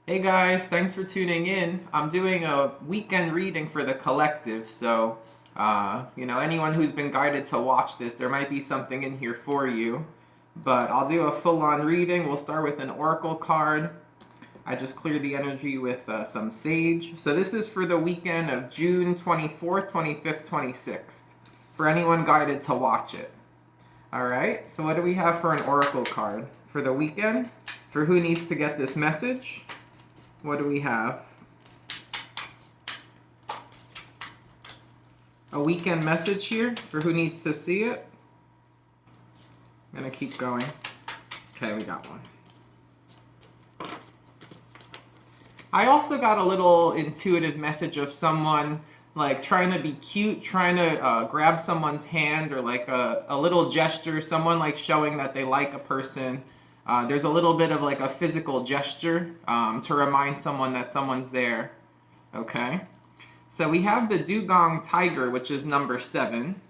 Hey guys, thanks for tuning in. I'm doing a weekend reading for the collective, so anyone who's been guided to watch this, there might be something in here for you. But I'll do a full-on reading. We'll start with an oracle card. I just cleared the energy with some sage. So this is for the weekend of June 24th, 25th, 26th. For anyone guided to watch it. All right. So what do we have for an oracle card for the weekend? For who needs to get this message? What do we have? A weekend message here for who needs to see it. I'm gonna keep going. Okay, we got one. I also got a little intuitive message of someone like trying to be cute, trying to grab someone's hand, or like a little gesture, someone like showing that they like a person. There's a little bit of like a physical gesture to remind someone that someone's there. Okay. So we have the dugong tiger, which is number 7.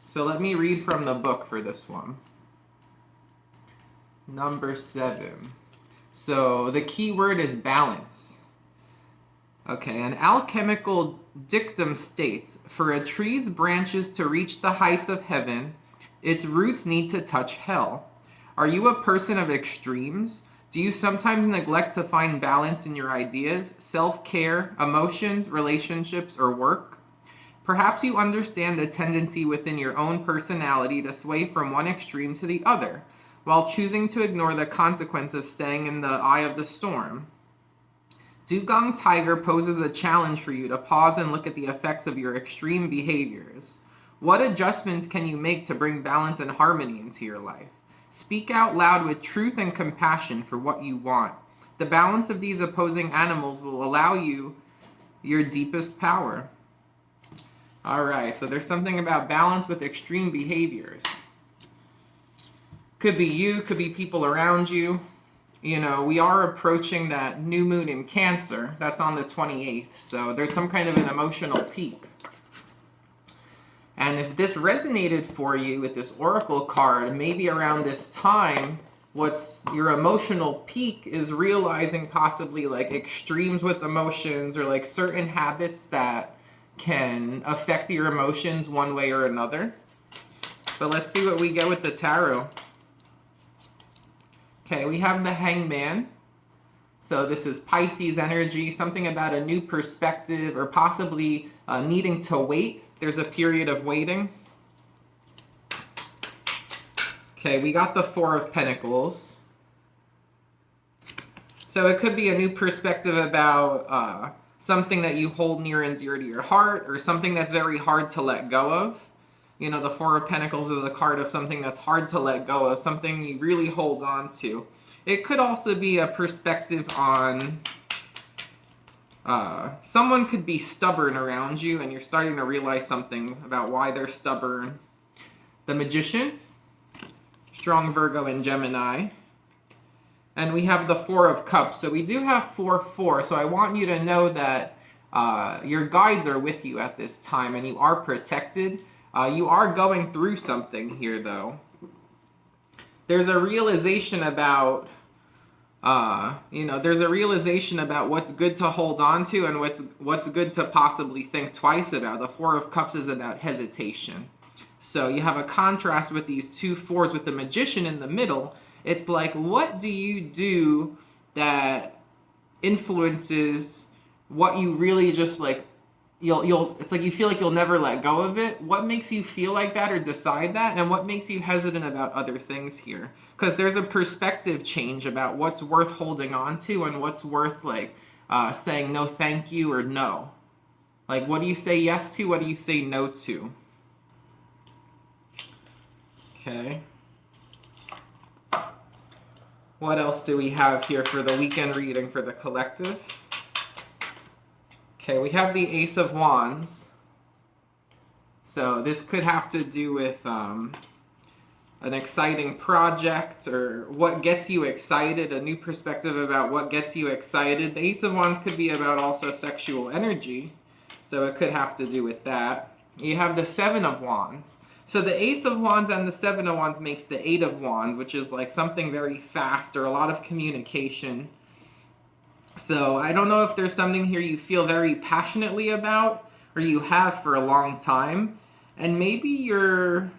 So let me read from the book for this one. Number 7. So the key word is balance. Okay, an alchemical dictum states, for a tree's branches to reach the heights of heaven, its roots need to touch hell. Are you a person of extremes? Do you sometimes neglect to find balance in your ideas, self-care, emotions, relationships, or work? Perhaps you understand the tendency within your own personality to sway from one extreme to the other, while choosing to ignore the consequence of staying in the eye of the storm. Dugong Tiger poses a challenge for you to pause and look at the effects of your extreme behaviors. What adjustments can you make to bring balance and harmony into your life? Speak out loud with truth and compassion for what you want. The balance of these opposing animals will allow you your deepest power. All right, so there's something about balance with extreme behaviors. Could be you, could be people around you. You know, we are approaching that new moon in Cancer. That's on the 28th. So there's some kind of an emotional peak. And if this resonated for you with this oracle card, maybe around this time, what's your emotional peak is realizing possibly like extremes with emotions, or like certain habits that can affect your emotions one way or another. But let's see what we get with the tarot. Okay, we have the Hangman. So this is Pisces energy, something about a new perspective, or possibly needing to wait. There's a period of waiting. Okay, we got the Four of Pentacles. So it could be a new perspective about something that you hold near and dear to your heart, or something that's very hard to let go of. You know, the Four of Pentacles is a card of something that's hard to let go of, something you really hold on to. It could also be a perspective on someone could be stubborn around you, and you're starting to realize something about why they're stubborn. The Magician, strong Virgo and Gemini. And we have the Four of Cups. So we do have 4-4. So I want you to know that your guides are with you at this time, and you are protected. You are going through something here, though. There's a realization about there's a realization about what's good to hold on to and what's good to possibly think twice about. The Four of Cups is about hesitation. So you have a contrast with these two fours with the Magician in the middle. It's like, what do you do that influences what you really just like it's like you feel like you'll never let go of it. What makes you feel like that or decide that, and what makes you hesitant about other things here? Because there's a perspective change about what's worth holding on to and what's worth like saying no thank you or no. Like, what do you say yes to, what do you say no to? Okay, what else do we have here for the weekend reading for the collective? Okay, we have the Ace of Wands. So this could have to do with an exciting project, or what gets you excited, a new perspective about what gets you excited. The Ace of Wands could be about also sexual energy, so it could have to do with that. You have the Seven of Wands. So the Ace of Wands and the Seven of Wands makes the Eight of Wands, which is like something very fast or a lot of communication. So I don't know if there's something here you feel very passionately about, or you have for a long time, and maybe you're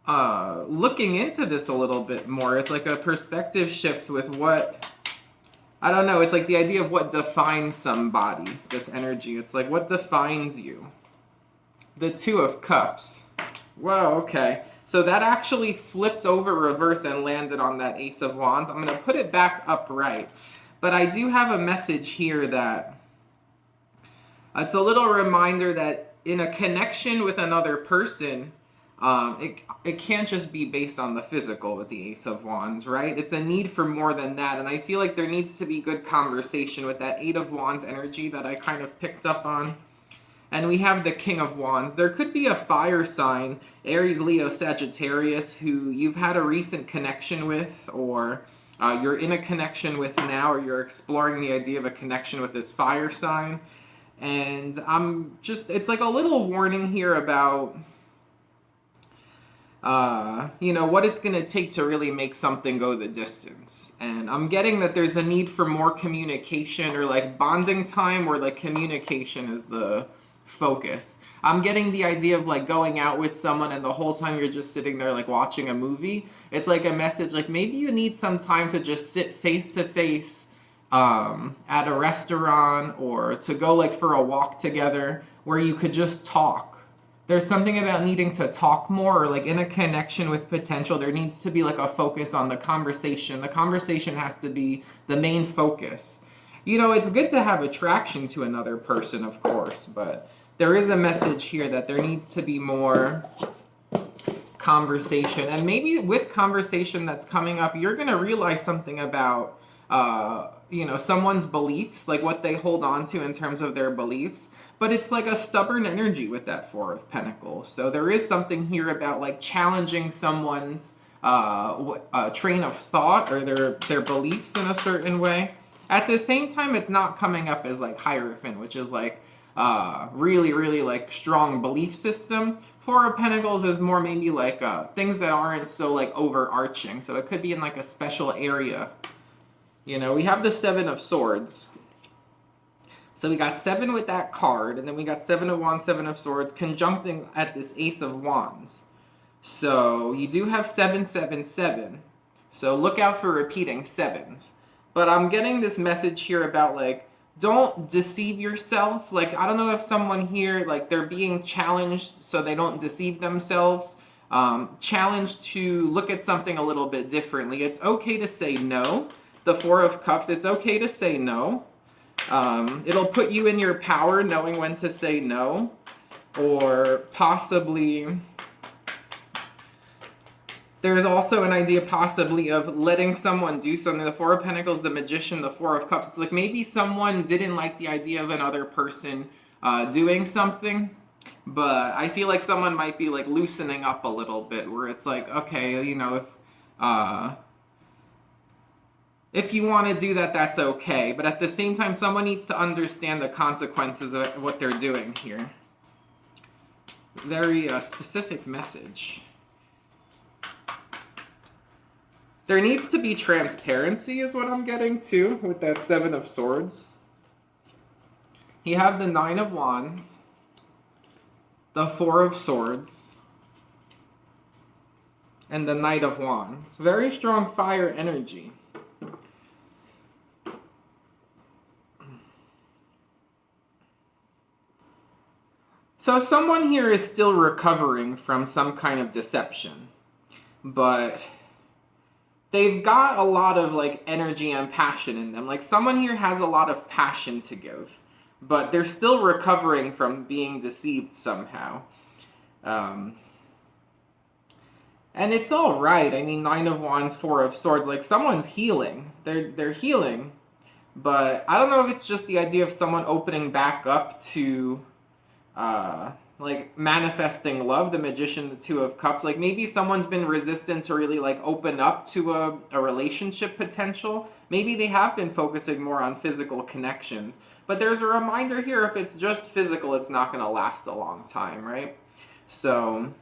looking into this a little bit more. It's like a perspective shift with what, I don't know, it's like the idea of what defines somebody, this energy. It's like, what defines you? The Two of Cups. Whoa, okay. So that actually flipped over reverse and landed on that Ace of Wands. I'm going to put it back upright. But I do have a message here that it's a little reminder that in a connection with another person, it can't just be based on the physical with the Ace of Wands, right? It's a need for more than that. And I feel like there needs to be good conversation with that Eight of Wands energy that I kind of picked up on. And we have the King of Wands. There could be a fire sign, Aries, Leo, Sagittarius, who you've had a recent connection with, or you're in a connection with now, or you're exploring the idea of a connection with this fire sign. And it's like a little warning here about, what it's going to take to really make something go the distance. And I'm getting that there's a need for more communication, or like bonding time, where like communication is the focus. I'm getting the idea of like going out with someone and the whole time you're just sitting there like watching a movie. It's like a message like maybe you need some time to just sit face to face at a restaurant, or to go like for a walk together where you could just talk. There's something about needing to talk more, or like in a connection with potential, there needs to be like a focus on the conversation. The conversation has to be the main focus. It's good to have attraction to another person, of course, but there is a message here that there needs to be more conversation. And maybe with conversation that's coming up, you're going to realize something about, someone's beliefs, like what they hold on to in terms of their beliefs. But it's like a stubborn energy with that Four of Pentacles. So there is something here about like challenging someone's train of thought, or their beliefs in a certain way. At the same time, it's not coming up as like Hierophant, which is like really, really like strong belief system. Four of Pentacles is more maybe like things that aren't so like overarching. So it could be in like a special area. We have the Seven of Swords. So we got 7 with that card, and then we got 7 of Wands, 7 of Swords, conjuncting at this Ace of Wands. So you do have 777. So look out for repeating sevens. But I'm getting this message here about like, don't deceive yourself. Like, I don't know if someone here, like they're being challenged so they don't deceive themselves. Challenged to look at something a little bit differently. It's okay to say no. The Four of Cups, it's okay to say no. It'll put you in your power knowing when to say no. Or possibly, there's also an idea possibly of letting someone do something. The Four of Pentacles, the Magician, the Four of Cups. It's like maybe someone didn't like the idea of another person doing something. But I feel like someone might be like loosening up a little bit, where it's like, okay, if you want to do that, that's okay. But at the same time, someone needs to understand the consequences of what they're doing here. Very specific message. There needs to be transparency is what I'm getting too with that Seven of Swords. You have the Nine of Wands, the Four of Swords, and the Knight of Wands. Very strong fire energy. So someone here is still recovering from some kind of deception, but they've got a lot of like energy and passion in them. Like someone here has a lot of passion to give, but they're still recovering from being deceived somehow. And it's all right. I mean, Nine of Wands, Four of Swords, like someone's healing. They're healing, but I don't know if it's just the idea of someone opening back up to like manifesting love, the Magician, the Two of Cups. Like maybe someone's been resistant to really like open up to a relationship potential. Maybe they have been focusing more on physical connections. But there's a reminder here, if it's just physical, it's not going to last a long time, right? So,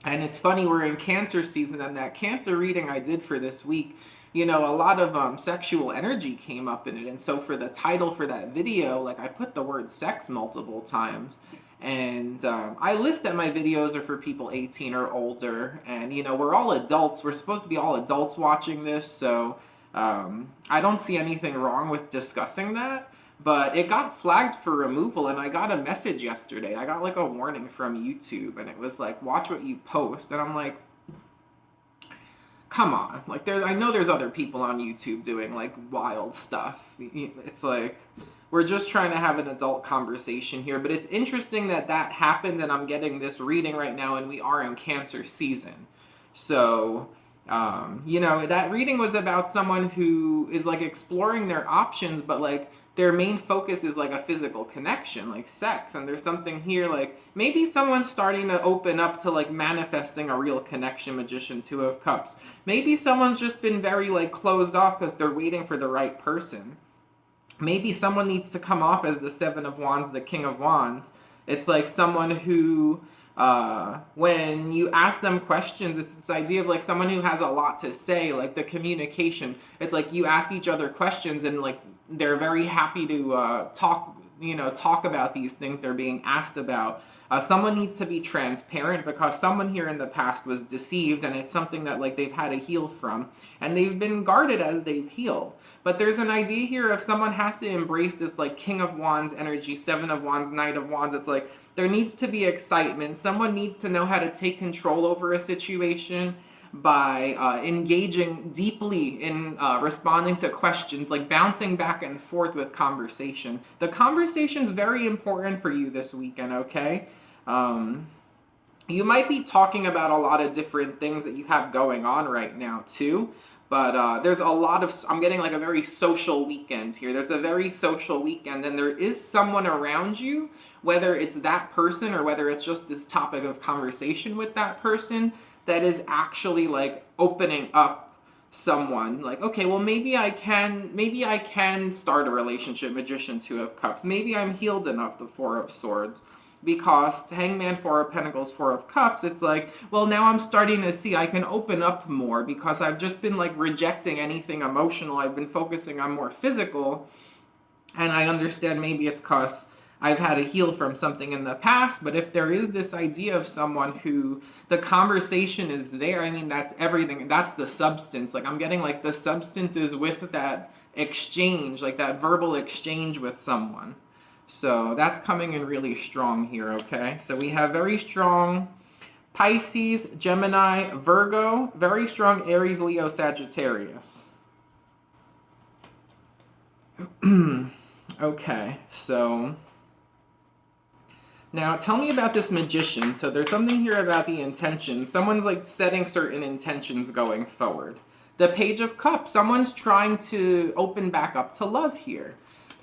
and it's funny, we're in Cancer season, and that Cancer reading I did for this week you know, a lot of sexual energy came up in it. And so for the title for that video, like I put the word sex multiple times. And I list that my videos are for people 18 or older. And, you know, we're all adults. We're supposed to be all adults watching this. So I don't see anything wrong with discussing that. But it got flagged for removal, and I got a message yesterday. I got like a warning from YouTube, and it was like, watch what you post. And I'm like, come on. Like, I know there's other people on YouTube doing like wild stuff. It's like, we're just trying to have an adult conversation here. But it's interesting that that happened, and I'm getting this reading right now, and we are in Cancer season. So, you know, that reading was about someone who is like exploring their options, but like their main focus is like a physical connection, like sex. And there's something here like maybe someone's starting to open up to like manifesting a real connection, Magician, Two of Cups. Maybe someone's just been very like closed off because they're waiting for the right person. Maybe someone needs to come off as the Seven of Wands, the King of Wands. It's like someone who, when you ask them questions, it's this idea of like someone who has a lot to say, like the communication. It's like you ask each other questions and like they're very happy to talk about these things they're being asked about. Someone needs to be transparent because someone here in the past was deceived, and it's something that like they've had to heal from, and they've been guarded as they've healed. But there's an idea here of someone has to embrace this like King of Wands energy, Seven of Wands, Knight of Wands. It's like there needs to be excitement. Someone needs to know how to take control over a situation by engaging deeply in responding to questions, like bouncing back and forth with conversation. The conversation's very important for you this weekend, okay? You might be talking about a lot of different things that you have going on right now, too. But there's a lot of, I'm getting like a very social weekend here. There's a very social weekend, and there is someone around you, whether it's that person or whether it's just this topic of conversation with that person, that is actually like opening up someone. Like, okay, well maybe I can start a relationship, Magician, Two of Cups. Maybe I'm healed enough, the Four of Swords. Because Hangman, Four of Pentacles, Four of Cups, it's like, well, now I'm starting to see I can open up more because I've just been like rejecting anything emotional. I've been focusing on more physical. And I understand maybe it's because I've had to heal from something in the past. But if there is this idea of someone who the conversation is there, I mean, that's everything. That's the substance. Like I'm getting like the substance is with that exchange, like that verbal exchange with someone. So that's coming in really strong here, okay? So we have very strong Pisces, Gemini, Virgo, very strong Aries, Leo, Sagittarius. Okay, so now tell me about this Magician. So there's something here about the intention. Someone's like setting certain intentions going forward. The Page of Cups, someone's trying to open back up to love here.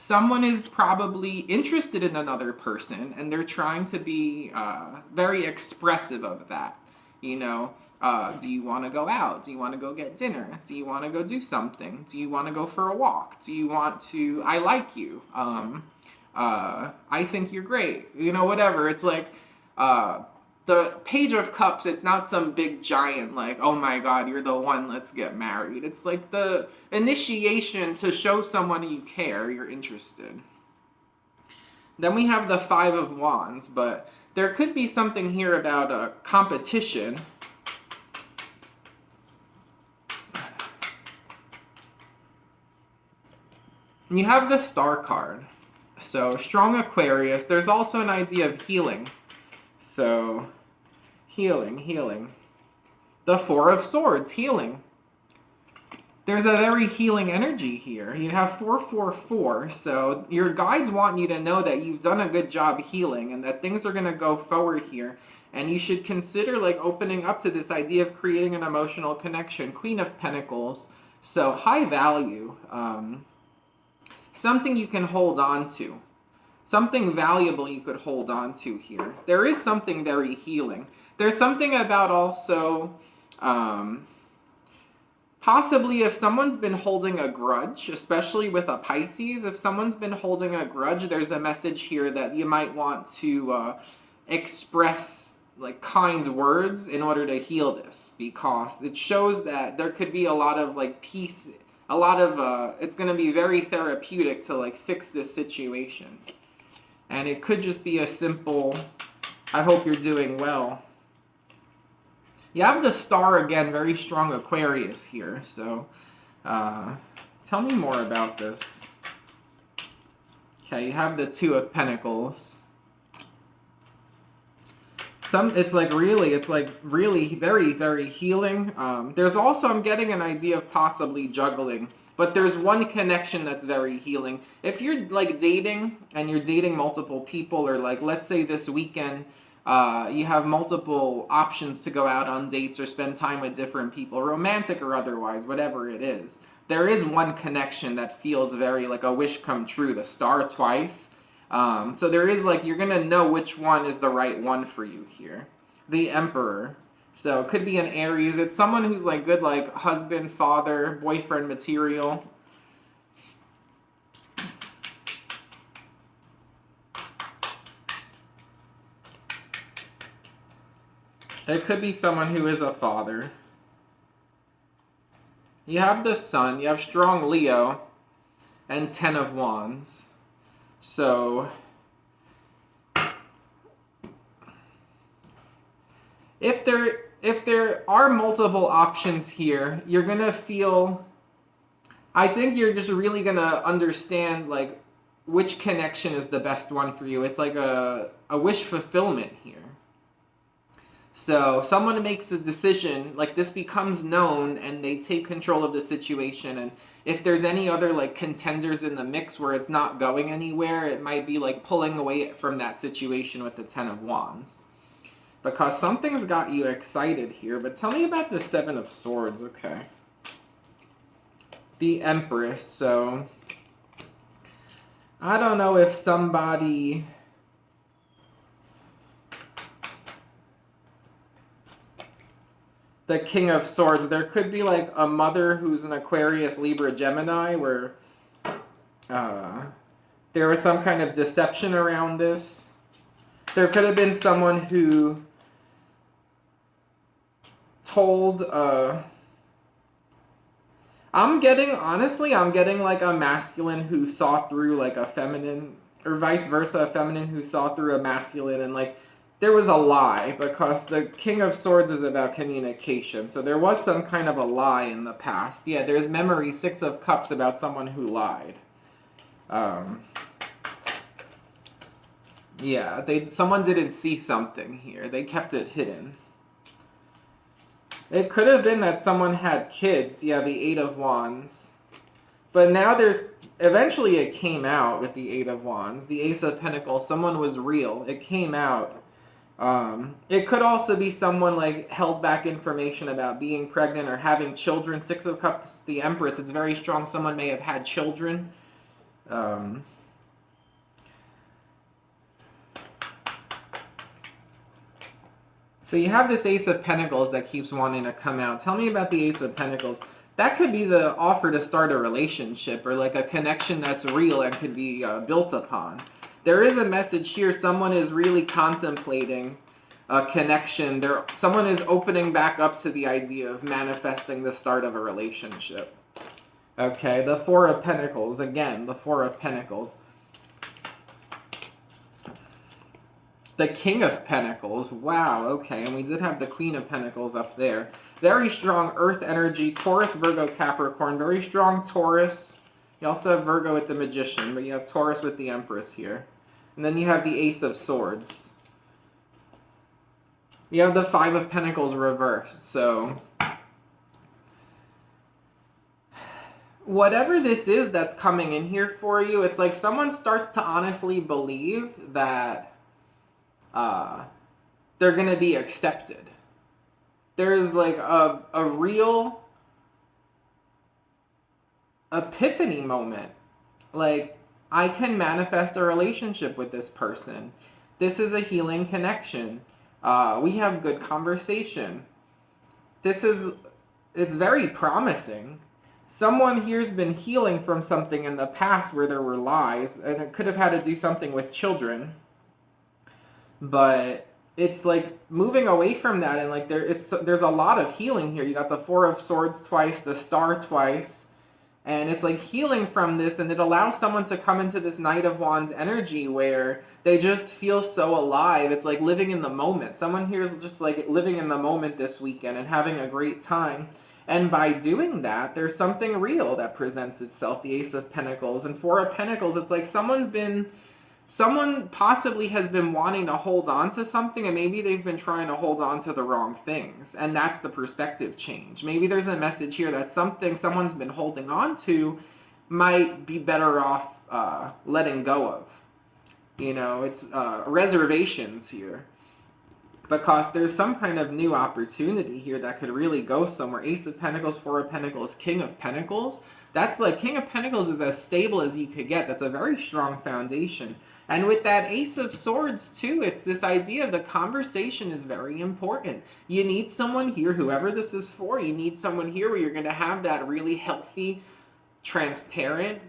Someone is probably interested in another person, and they're trying to be very expressive of that. You know, do you want to go out? Do you want to go get dinner? Do you want to go do something? Do you want to go for a walk? Do you want to, I like you. I think you're great. You know, whatever. It's like, the Page of Cups, it's not some big giant like, oh my god, you're the one, let's get married. It's like the initiation to show someone you care, you're interested. Then we have the Five of Wands, but there could be something here about a competition. You have the Star card. So, strong Aquarius. There's also an idea of healing. So, healing. The Four of Swords, healing. There's a very healing energy here. You have 444, so your guides want you to know that you've done a good job healing and that things are going to go forward here. And you should consider like opening up to this idea of creating an emotional connection. Queen of Pentacles, so high value. Something you can hold on to. Something valuable you could hold on to here. There is something very healing. There's something about also, possibly if someone's been holding a grudge, especially with a Pisces, if someone's been holding a grudge, there's a message here that you might want to express like kind words in order to heal this, because it shows that there could be a lot of like peace, a lot of it's going to be very therapeutic to like fix this situation. And it could just be a simple, I hope you're doing well. You have the star again, very strong Aquarius here, so tell me more about this. Okay, you have the Two of Pentacles. It's like really very, very healing. There's also, I'm getting an idea of possibly juggling, but there's one connection that's very healing. If you're like dating and you're dating multiple people, or like let's say this weekend you have multiple options to go out on dates or spend time with different people, romantic or otherwise, whatever it is, there is one connection that feels very like a wish come true, the star twice. So there is like, you're going to know which one is the right one for you here. The Emperor. So it could be an Aries. It's someone who's like good, like husband, father, boyfriend material. It could be someone who is a father. You have the Sun. You have strong Leo and 10 of Wands. So if there are multiple options here, you're going to feel, I think you're just really going to understand like which connection is the best one for you. It's like a wish fulfillment here. So someone makes a decision, like this becomes known, and they take control of the situation. And if there's any other like contenders in the mix where it's not going anywhere, it might be like pulling away from that situation with the 10 of Wands. Because something's got you excited here. But tell me about the 7 of Swords. Okay. The Empress. So I don't know if somebody... The King of Swords. There could be like a mother who's an Aquarius, Libra, Gemini, where there was some kind of deception around this. There could have been someone who told... I'm getting like a masculine who saw through like a feminine, or vice versa, a feminine who saw through a masculine, and like there was a lie, because the King of Swords is about communication. So there was some kind of a lie in the past. Yeah, there's memory, 6 of Cups, about someone who lied. Yeah, someone didn't see something here. They kept it hidden. It could have been that someone had kids. Yeah, the 8 of Wands. But now eventually it came out with the 8 of Wands. The Ace of Pentacles, someone was real. It came out. It could also be someone like held back information about being pregnant or having children. 6 of Cups, the Empress, it's very strong. Someone may have had children. So you have this Ace of Pentacles that keeps wanting to come out. Tell me about the Ace of Pentacles. That could be the offer to start a relationship, or like a connection that's real and could be built upon. There is a message here. Someone is really contemplating a connection. Someone is opening back up to the idea of manifesting the start of a relationship. Okay, the 4 of Pentacles. Again, the 4 of Pentacles. The King of Pentacles. Wow, okay. And we did have the Queen of Pentacles up there. Very strong Earth energy. Taurus, Virgo, Capricorn. Very strong Taurus. You also have Virgo with the Magician, but you have Taurus with the Empress here. And then you have the Ace of Swords. You have the 5 of Pentacles reversed. So whatever this is that's coming in here for you, it's like someone starts to honestly believe that they're going to be accepted. There's like a real epiphany moment. Like, I can manifest a relationship with this person. This is a healing connection. We have good conversation. It's very promising. Someone here's been healing from something in the past where there were lies, and it could have had to do something with children. But it's like moving away from that, and like there's a lot of healing here. You got the Four of Swords twice, the Star twice, and it's like healing from this, and it allows someone to come into this Knight of Wands energy where they just feel so alive. It's like living in the moment. Someone here is just like living in the moment this weekend and having a great time. And by doing that, there's something real that presents itself, the Ace of Pentacles. And Four of Pentacles, it's like someone possibly has been wanting to hold on to something, and maybe they've been trying to hold on to the wrong things, and that's the perspective change. Maybe there's a message here that something someone's been holding on to might be better off letting go of. It's reservations here, because there's some kind of new opportunity here that could really go somewhere. Ace of Pentacles, Four of Pentacles, King of Pentacles. That's like, King of Pentacles is as stable as you could get. That's a very strong foundation. And with that Ace of Swords too, it's this idea of the conversation is very important. You need someone here, whoever this is for, you need someone here where you're going to have that really healthy, transparent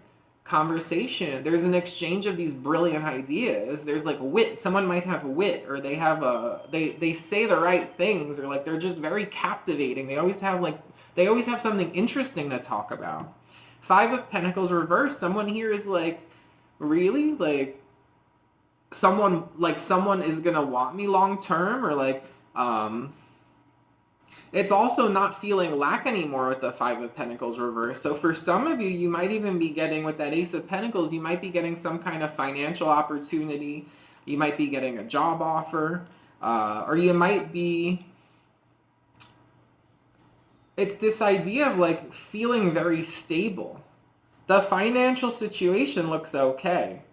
conversation. There's an exchange of these brilliant ideas. There's like wit. Someone might have wit, or they have they say the right things, or like they're just very captivating. They always have something interesting to talk about. Five of Pentacles reversed. Someone here is like, really, like someone is gonna want me long term, or like it's also not feeling lack anymore with the Five of Pentacles reversed. So for some of you, you might even be getting, with that Ace of Pentacles, you might be getting some kind of financial opportunity. You might be getting a job offer, or you might be, it's this idea of like feeling very stable. The financial situation looks okay.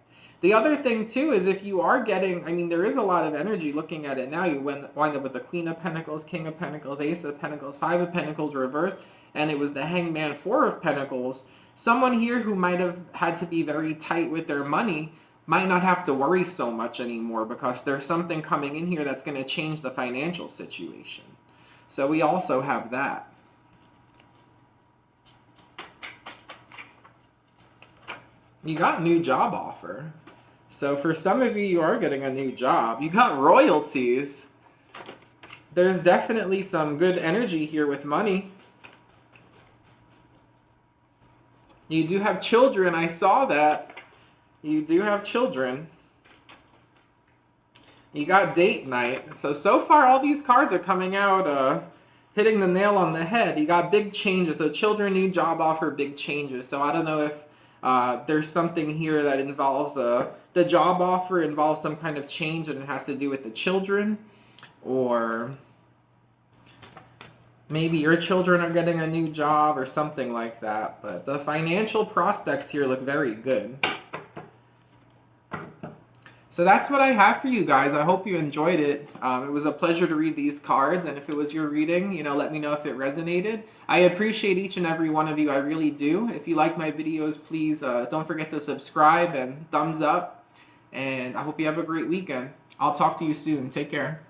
The other thing too is, if you are getting, I mean, there is a lot of energy looking at it now. You wind up with the Queen of Pentacles, King of Pentacles, Ace of Pentacles, Five of Pentacles reversed, and it was the Hangman, Four of Pentacles. Someone here who might have had to be very tight with their money might not have to worry so much anymore, because there's something coming in here that's going to change the financial situation. So we also have that. You got new job offer. So for some of you, you are getting a new job. You got royalties. There's definitely some good energy here with money. You do have children. I saw that. You do have children. You got date night. So far, all these cards are coming out, hitting the nail on the head. You got big changes. So children, new job offer, big changes. So I don't know if there's something here that involves the job offer involves some kind of change, and it has to do with the children, or maybe your children are getting a new job or something like that. But the financial prospects here look very good. So that's what I have for you guys. I hope you enjoyed it. It was a pleasure to read these cards, and if it was your reading, let me know if it resonated. I appreciate each and every one of you. I really do. If you like my videos, please don't forget to subscribe and thumbs up. And I hope you have a great weekend. I'll talk to you soon. Take care.